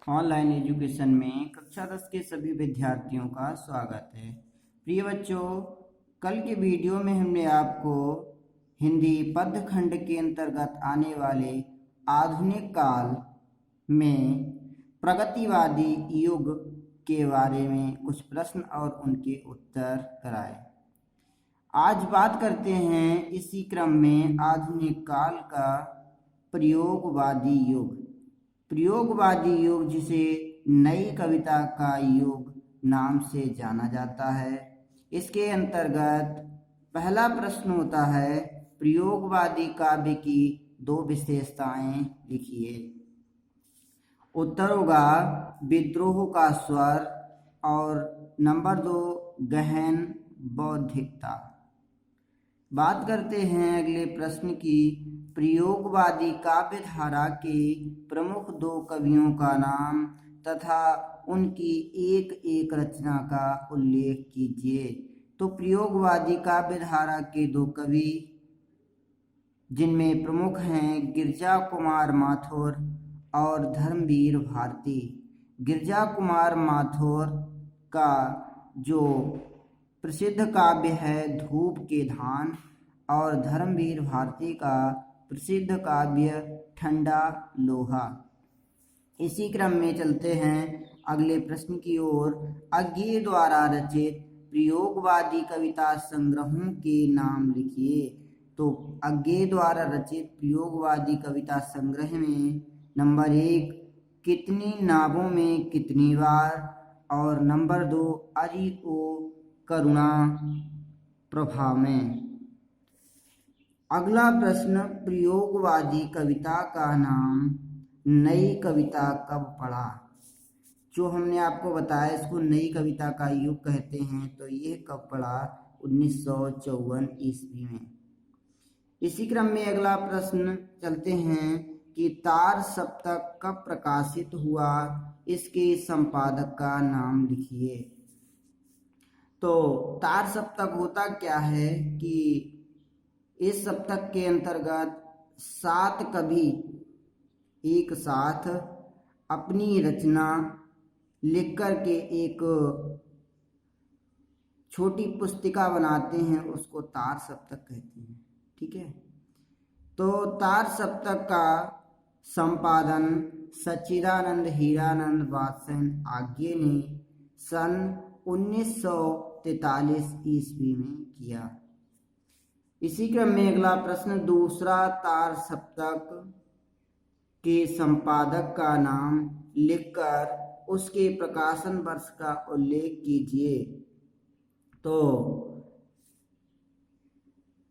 Online education में कक्षा 10 के सभी विद्यार्थियों का स्वागत है। प्रिय बच्चों, कल के वीडियो में हमने आपको हिंदी पद्य खंड के अंतर्गत आने वाले आधुनिक काल में प्रगतिवादी युग के बारे में कुछ प्रश्न और उनके उत्तर कराए। आज बात करते हैं इसी क्रम में आधुनिक काल का प्रयोगवादी युग। प्रयोगवादी युग, जिसे नई कविता का युग नाम से जाना जाता है, इसके अंतर्गत पहला प्रश्न होता है, प्रयोगवादी काव्य की दो विशेषताएं लिखिए। उत्तर होगा विद्रोह का स्वर और नंबर 2 गहन बौद्धिकता। बात करते हैं अगले प्रश्न की। प्रयोगवादी काव्य धारा के प्रमुख दो कवियों का नाम तथा उनकी एक एक रचना का उल्लेख कीजिए। तो प्रयोगवादी काव्य धारा के दो कवि जिनमें प्रमुख हैं गिरजा कुमार माथुर और धर्मवीर भारती। गिरजा कुमार माथुर का जो प्रसिद्ध काव्य है धूप के धान और धर्मवीर भारती का प्रसिद्ध काव्य ठंडा लोहा। इसी क्रम में चलते हैं अगले प्रश्न की ओर। अज्ञे द्वारा रचित प्रयोगवादी कविता संग्रहों के नाम लिखिए। तो अज्ञे द्वारा रचित प्रयोगवादी कविता संग्रह में नंबर 1 कितनी नावों में कितनी बार और नंबर 2 अरि ओ करुणा प्रभा में। अगला प्रश्न, प्रयोगवादी कविता का नाम नई कविता कब पढ़ा। जो हमने आपको बताया इसको नई कविता का युग कहते हैं, तो ये कब पढ़ा? 1954 ईस्वी में। इसी क्रम में अगला प्रश्न चलते हैं कि तार सप्तक कब प्रकाशित हुआ, इसके संपादक का नाम लिखिए। तो तार सप्तक होता क्या है कि इस सप्तक के अंतर्गत 7 कवि एक साथ अपनी रचना लिख कर के एक छोटी पुस्तिका बनाते हैं, उसको तार सप्तक कहते हैं। ठीक है, तो तार सप्तक का संपादन सच्चिदानंद हीरानंद वात्स्यन आज्ञे ने सन 1943 ईस्वी में किया। इसी क्रम में अगला प्रश्न, दूसरा तार सप्तक के संपादक का नाम लिखकर उसके प्रकाशन वर्ष का उल्लेख कीजिए। तो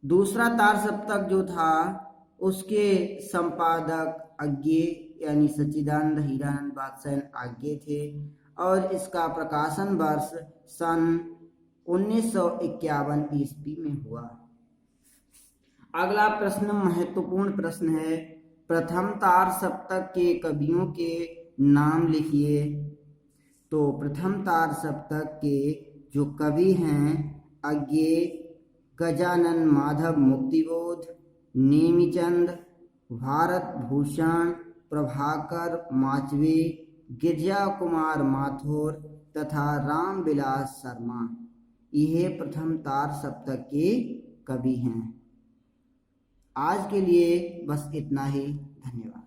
दूसरा तार सप्तक जो था उसके संपादक अज्ञे यानी सच्चिदानंद हीरानंद वात्स्यन आज्ञे थे और इसका प्रकाशन वर्ष सन 1951 ईस्वी में हुआ। अगला प्रश्न महत्वपूर्ण प्रश्न है, प्रथम तार सप्तक के कवियों के नाम लिखिए। तो प्रथम तार सप्तक के जो कवि हैं अज्ञे, गजानन माधव मुक्तिबोध, नेमिचंद, भारत भूषण, प्रभाकर माचवे, गिरजा कुमार माथुर तथा रामविलास शर्मा, यह प्रथम तार सप्तक के कवि हैं। आज के लिए बस इतना ही। धन्यवाद।